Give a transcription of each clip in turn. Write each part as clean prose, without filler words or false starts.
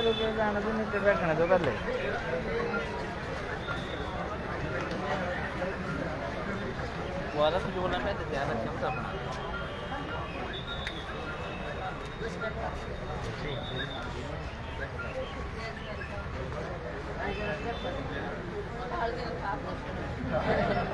रुके जाने तो नीचे बैठने तो पहले वाला तो जो बोला मैं ध्यान रखना तो अपना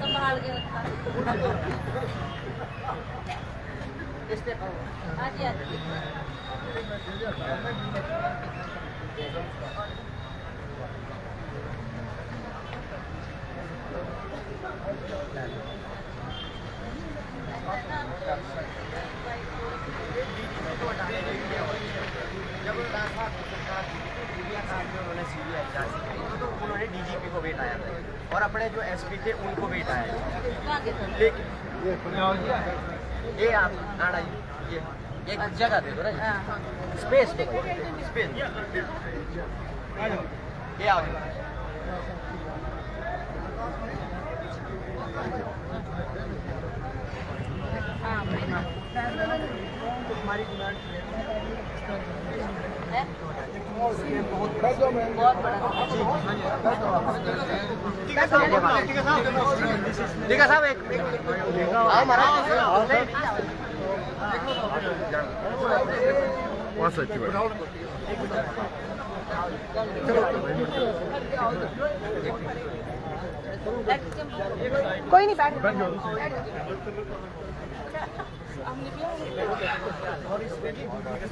संभाल के रखा आज तो उन्होंने डीजीपी को भेजा है और अपने जो एसपी थे उनको भेजा है। लेकिन ये आप आना ये एक जगह दे दो ना, स्पेस स्पेस ये आओ तुम्हारी डिमांड बहुत बड़ा ठीक है साहब एक आओ महाराज कोई नहीं बैठ और इसमें भी थोड़ी देर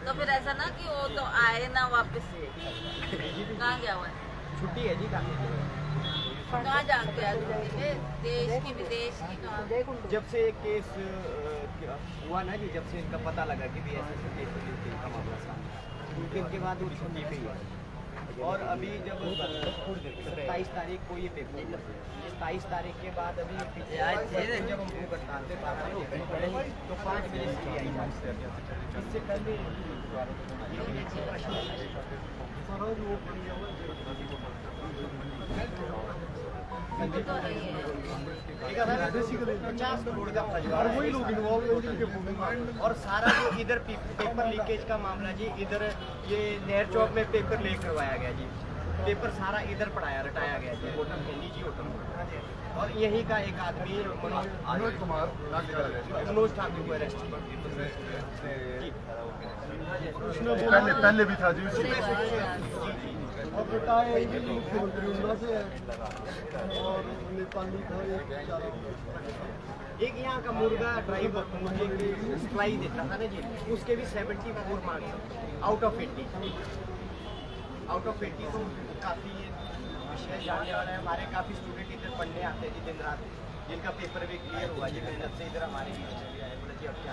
तो फिर ऐसा ना कि वो तो आए ना वापस कहाँ गया हुआ है? छुट्टी है जी कहाँ जाके आया देश की विदेश की कहाँ? जब से केस हुआ ना जी, जब से इनका पता लगा कि भी ऐसे केस का मामला सामने, इनके बाद वो छुट्टी पे ही है। और अभी जब 27 तारीख को ये पेपर 27 तारीख के बाद अभी जब हम हड़ताल पे तो 5 बजे से आई इससे पहले वही लोग और सारा जो इधर पेपर लीकेज का मामला जी, इधर ये नहर चौक में पेपर लीक करवाया गया जी, पेपर सारा इधर रटाया गया जी, होटल में, निजी होटल में। और यही का एक आदमी मनोज ठाकुर को अरेस्ट पहले भी था जी और बताए मुख्यमंत्री उन्ना से और नेपाली था एक यहाँ का मुर्गा ड्राइवर मुर्गे की सप्लाई देता था ना जी, उसके भी 74 मार्क्स आउट ऑफ 80 तो काफ़ी विषय जानने वाला है। हमारे काफ़ी स्टूडेंट इधर पढ़ने आते हैं जी दिन रात, जिनका पेपर भी क्लियर हुआ जी मेहनत से इधर हमारे बोले जी अब क्या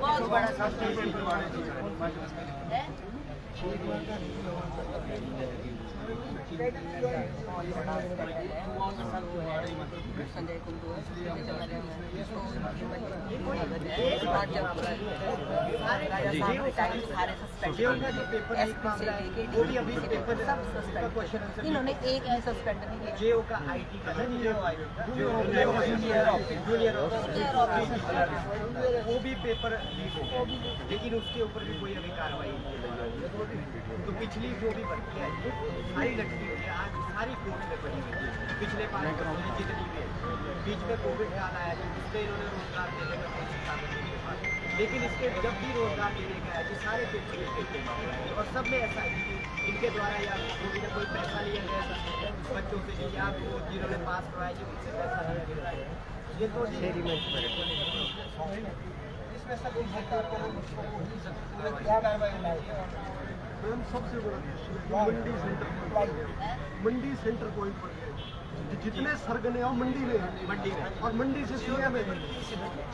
बहुत बड़ा सब संजय कुंडू इन्होंने एक ही सस्पेंड नहीं किया। जेओ का आईटी का ना जूनियर वो भी पेपर लीक हो गया, लेकिन उसके ऊपर भी कोई अभी कार्रवाई नहीं की। तो पिछली जो भी भर्ती आई सारी लटकी हुई है, आज सारी कोर्ट में पड़ी हुई है। पिछले 5 साल जितनी भी है, बीच में कोविड काल आया था, जिससे इन्होंने रोजगार देने का कोशिश की, लेकिन इसके जब भी रोजगार देने का है सारे पेपर और सब में ऐसा है कि इनके द्वारा या कोई पैसा लिया गया बच्चों से, या जिन्होंने पास करवाया जी उनसे पैसा लिया गया। ये तो इसमें सब सरकार को मैम सबसे बड़ा मंडी सेंटर पॉइंट पर जितने सरगने हैं मंडी में और मंडी से सीएम है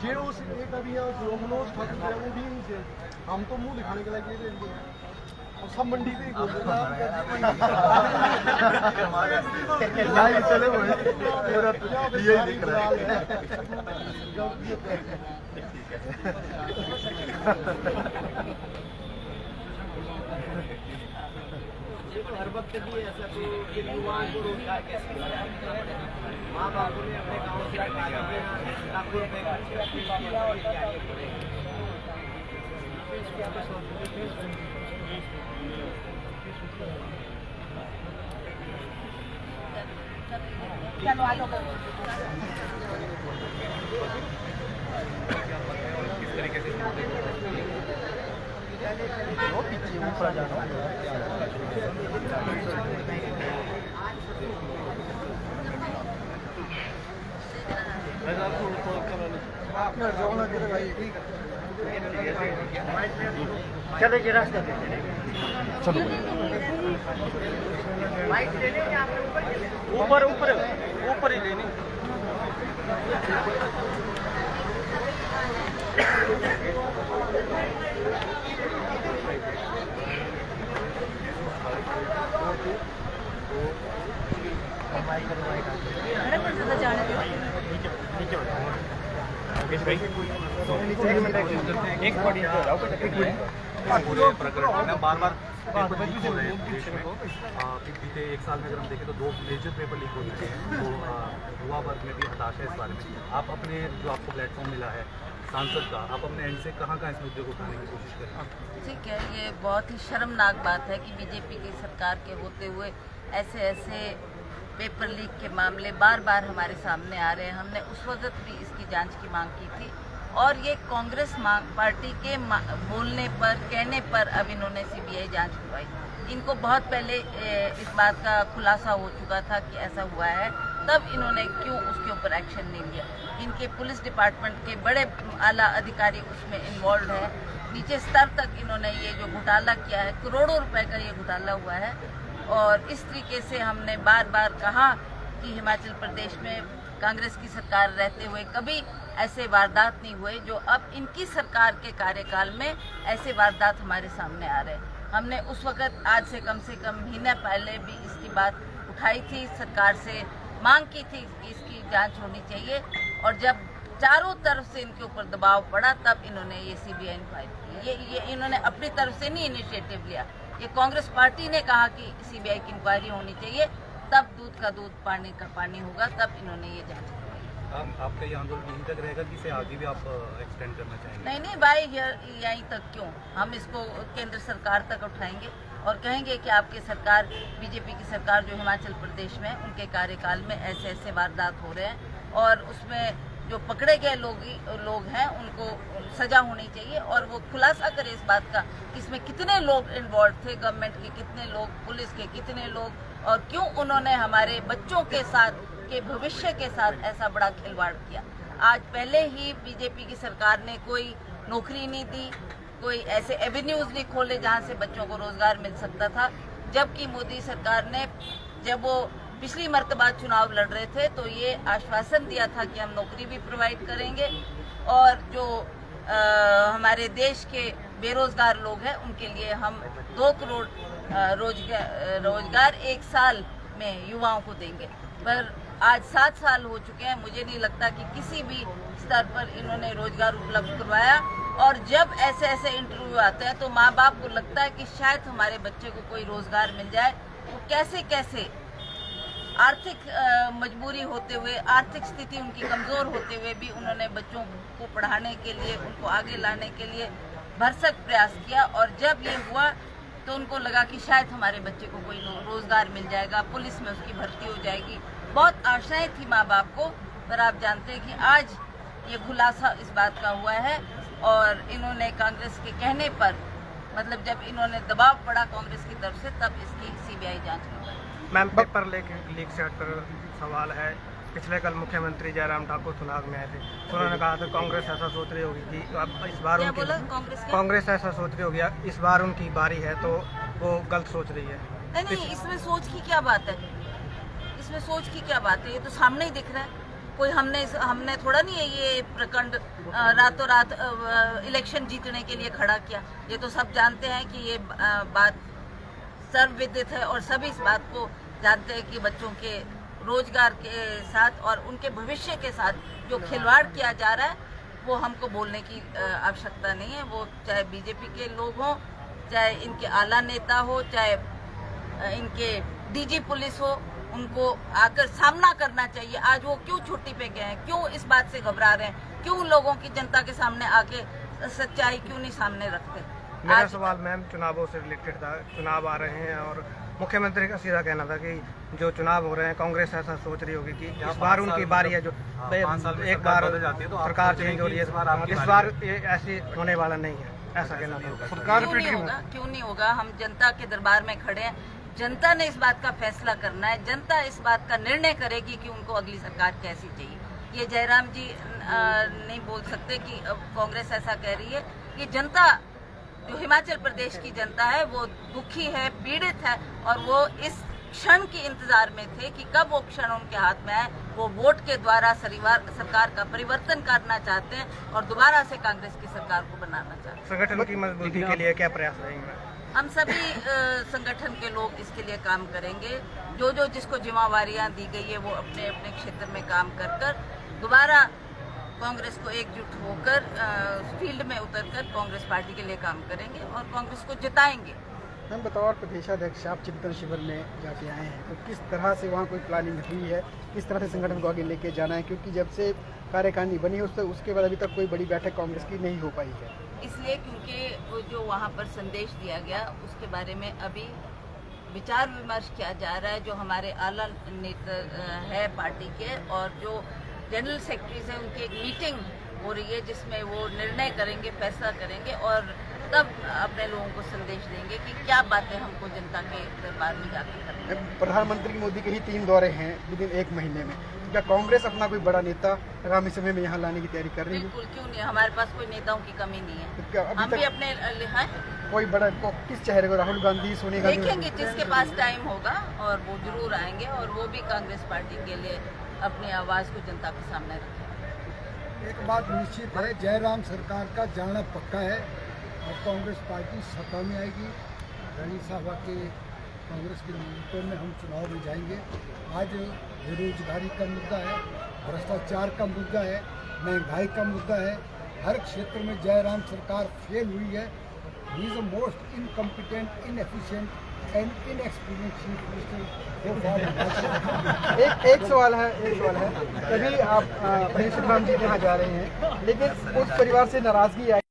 जेओ से एक अभी यहाँ जो मनोज ठाकुर है वो भी यहीं से हम तो मुंह दिखाने के लिए और सब मंडी पे ही बोल रहे लाइव चले हुए पूरा यही दिख रहा है। हर वक्त भी ऐसा तो युवाओं को रोजगार कैसे माँ बापों ने अपने गाँव से लाखों रुपए किया और क्या चलो आ जाओ। चलो जी रास्ते पे चलो ऊपर ऊपर ऊपर ही लेनी। एक पूरे प्रकरण में बार बार पेपर लीक हो रहे हैं देश में। बीते एक साल में अगर हम देखें तो 2 मेजर पेपर लीक हो चुके हैं। तो युवा वर्ग में भी हताशा है इस बारे में। आप अपने जो आपको प्लेटफॉर्म मिला है सांसद का, आप अपने एंड से कहाँ इस मुद्दे को उठाने की कोशिश करें? ठीक है, ये बहुत ही शर्मनाक बात है कि बीजेपी की सरकार के होते हुए ऐसे पेपर लीक के मामले बार बार हमारे सामने आ रहे हैं। हमने उस वक्त भी इसकी जांच की मांग की थी और ये कांग्रेस पार्टी के बोलने पर कहने पर अब इन्होंने सीबीआई जांच करवाई। इनको बहुत पहले इस बात का खुलासा हो चुका था कि ऐसा हुआ है, तब इन्होंने क्यों उसके ऊपर एक्शन नहीं लिया। इनके पुलिस डिपार्टमेंट के बड़े आला अधिकारी उसमें इन्वॉल्व है। नीचे स्तर तक इन्होंने ये जो घोटाला किया है, करोड़ों रुपए का ये घोटाला हुआ है। और इस तरीके से हमने बार बार कहा कि हिमाचल प्रदेश में कांग्रेस की सरकार रहते हुए कभी ऐसे वारदात नहीं हुए जो अब इनकी सरकार के कार्यकाल में ऐसे वारदात हमारे सामने आ रहे हैं। हमने उस वक्त आज से कम महीना पहले भी इसकी बात उठाई थी, सरकार से मांग की थी कि इसकी जांच होनी चाहिए। और जब चारों तरफ से इनके ऊपर दबाव पड़ा तब इन्होंने ये सीबीआई इंक्वायरी की। ये इन्होंने अपनी तरफ से नहीं इनिशिएटिव लिया। ये कांग्रेस पार्टी ने कहा कि सीबीआई की इंक्वायरी होनी चाहिए, तब दूध का दूध पानी का पानी होगा, तब इन्होंने ये जांच करवाई। आपका ये आंदोलन यहीं तक रहेगा कि इसे आगे भी आप एक्सटेंड करना चाहेंगे? नहीं भाई, यहीं तक क्यों, हम इसको केंद्र सरकार तक उठाएंगे और कहेंगे कि आपकी सरकार, बीजेपी की सरकार जो हिमाचल प्रदेश में, उनके कार्यकाल में ऐसे वारदात हो रहे हैं और उसमें जो पकड़े गए लोग हैं उनको सजा होनी चाहिए और वो खुलासा करे इस बात का इसमें कितने लोग इन्वॉल्व थे, गवर्नमेंट के कितने लोग, पुलिस के कितने लोग, और क्यों उन्होंने हमारे बच्चों के साथ, के भविष्य के साथ ऐसा बड़ा खिलवाड़ किया। आज पहले ही बीजेपी की सरकार ने कोई नौकरी नहीं दी, कोई ऐसे एवेन्यूज नहीं खोले जहां से बच्चों को रोजगार मिल सकता था, जबकि मोदी सरकार ने जब वो पिछली मर्तबा चुनाव लड़ रहे थे तो ये आश्वासन दिया था कि हम नौकरी भी प्रोवाइड करेंगे और जो हमारे देश के बेरोजगार लोग हैं उनके लिए हम 2 करोड़ रोजगार 1 साल में युवाओं को देंगे। पर आज 7 साल हो चुके हैं, मुझे नहीं लगता कि किसी भी स्तर पर इन्होंने रोजगार उपलब्ध करवाया। और जब ऐसे इंटरव्यू आते हैं तो माँ बाप को लगता है कि शायद हमारे बच्चे को कोई रोजगार मिल जाए। तो कैसे आर्थिक मजबूरी होते हुए, आर्थिक स्थिति उनकी कमज़ोर होते हुए भी उन्होंने बच्चों को पढ़ाने के लिए, उनको आगे लाने के लिए भरसक प्रयास किया। और जब ये हुआ तो उनको लगा कि शायद हमारे बच्चे को कोई रोजगार मिल जाएगा, पुलिस में उसकी भर्ती हो जाएगी। बहुत आशाएं थी माँ बाप को, पर आप जानते हैं कि आज ये खुलासा इस बात का हुआ है। और इन्होंने कांग्रेस के कहने पर, मतलब जब इन्होंने दबाव पड़ा कांग्रेस की तरफ से, तब इसकी सीबीआई जांच करवाई। मैम, पेपर लीक से हटकर सवाल है, पिछले कल मुख्यमंत्री जयराम ठाकुर चुनाव में आए थे, उन्होंने कहा था कांग्रेस ऐसा सोच रही होगी कि अब इस बार क्या उनकी बोला? कांग्रेस क्या? कांग्रेस ऐसा सोच रही होगी इस बार उनकी बारी है, तो वो गलत सोच रही है। नहीं, इसमें सोच की क्या बात है? इसमें सोच की क्या बात है? ये तो सामने ही दिख रहा है। कोई हमने थोड़ा नहीं है ये प्रखंड रातों रात इलेक्शन जीतने के लिए खड़ा किया। ये तो सब जानते हैं कि ये बात सर्वविदित है और सभी इस बात को जानते हैं कि बच्चों के रोजगार के साथ और उनके भविष्य के साथ जो खिलवाड़ किया जा रहा है वो हमको बोलने की आवश्यकता नहीं है। वो चाहे बीजेपी के लोग हों, चाहे इनके आला नेता हो, चाहे इनके डीजी पुलिस हो, उनको आकर सामना करना चाहिए। आज वो क्यों छुट्टी पे गए हैं, क्यों इस बात से घबरा रहे हैं, क्यों लोगों की जनता के सामने आके सच्चाई क्यों नहीं सामने रखते? मेरा सवाल मैम चुनावों से रिलेटेड था। चुनाव आ रहे हैं और मुख्यमंत्री का सीधा कहना था कि जो चुनाव हो रहे हैं कांग्रेस ऐसा सोच रही होगी कि इस बार उनकी बारी है, जो एक बार सरकार चेंज हो रही है, इस बार ये ऐसे होने वाला नहीं है, ऐसा कहना था। सरकार क्यों नहीं होगा? हम जनता के दरबार में खड़े हैं। जनता ने इस बात का फैसला करना है। जनता इस बात का निर्णय करेगी कि उनको अगली सरकार कैसी चाहिए। ये जयराम जी नहीं बोल सकते कि कांग्रेस ऐसा कह रही है। ये जनता, जो हिमाचल प्रदेश की जनता है, वो दुखी है, पीड़ित है और वो इस क्षण के इंतजार में थे कि कब वो क्षण उनके हाथ में आए। वो वोट के द्वारा सरकार का परिवर्तन करना चाहते हैं और दोबारा से कांग्रेस की सरकार को बनाना चाहते हैं। संगठन की मजबूती के लिए क्या प्रयास रहेंगे? हम सभी संगठन के लोग इसके लिए काम करेंगे। जो जिसको जिम्मेवारियां दी गई है वो अपने अपने क्षेत्र में काम कर दोबारा कांग्रेस को एकजुट होकर फील्ड में उतरकर कांग्रेस पार्टी के लिए काम करेंगे और कांग्रेस को जिताएंगे। मैम, बतौर प्रदेशाध्यक्ष आप चिंतन शिविर में जाके आए हैं, तो किस तरह से वहाँ कोई प्लानिंग हुई है, किस तरह से संगठन को आगे लेके जाना है? क्योंकि जब से कार्यकारिणी बनी है उसके बाद अभी तक कोई बड़ी बैठक कांग्रेस की नहीं हो पाई है। इसलिए क्योंकि जो वहाँ पर संदेश दिया गया उसके बारे में अभी विचार विमर्श किया जा रहा है। जो हमारे आला नेता है पार्टी के और जो जनरल सेक्रेटरीज हैं, उनकी एक मीटिंग हो रही है जिसमें वो निर्णय करेंगे, फैसला करेंगे और तब अपने लोगों को संदेश देंगे कि क्या बातें हमको जनता के दरबार में जाकर करनी है। प्रधानमंत्री मोदी के ही 3 दौरे हैं विदिन 1 महीने में, क्या कांग्रेस अपना कोई बड़ा नेता आगामी समय में यहाँ लाने की तैयारी कर रही है? बिल्कुल, क्यों नहीं। हमारे पास कोई नेताओं की कमी नहीं तो क्या है। अभी हम भी अपने कोई बड़ा किस चेहरे को, राहुल गांधी, सोनिया गांधी देखेंगे जिसके पास टाइम होगा और वो जरूर आएंगे और वो भी कांग्रेस पार्टी के लिए अपनी आवाज़ को जनता के सामने रखेंगे। एक बात निश्चित है, जयराम सरकार का जाना पक्का है और कांग्रेस पार्टी सत्ता में आएगी। रणजीत साहब के कांग्रेस के नेतृत्व में हम चुनाव में जाएंगे। आज बेरोजगारी का मुद्दा है, भ्रष्टाचार का मुद्दा है, महंगाई का मुद्दा है। हर क्षेत्र में जयराम सरकार फेल हुई है। He is the most incompetent, inefficient and inexperience chief minister. एक सवाल है तभी आप प्रिंस राम जी के यहाँ जा रहे हैं, लेकिन उस परिवार से नाराजगी आई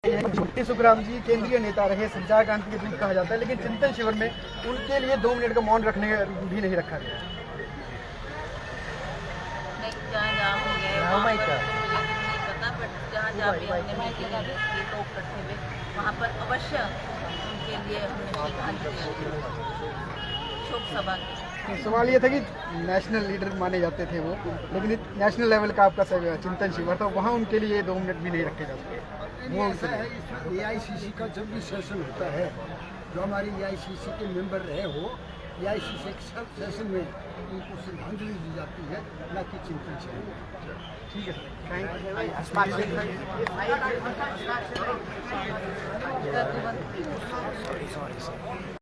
है। छोटे सुखराम जी केंद्रीय नेता रहे, संचार क्रांति के दूत कहा जाता है, लेकिन चिंतन शिविर में उनके लिए 2 मिनट का मौन रखने भी नहीं रखा गया। जहाँ भी हमने मीटिंग की लोग इकट्ठे हुए वहाँ पर अवश्य उनके लिए हमने श्रद्धांजलि शोक सभा की। सवाल ये था कि नेशनल लीडर माने जाते थे वो, लेकिन नेशनल लेवल का आपका चिंतन शिविर था, वहाँ उनके लिए 2 मिनट भी नहीं रखे जाते। वो ऐसा है, इसमें AICC का जब भी सेशन होता है, जो हमारी AICC के मेंबर रहे हो, AICC के सेशन में उनको श्रद्धांजलि दी जाती है, न कि चिंतन शिविर। ठीक है, थैंक यू।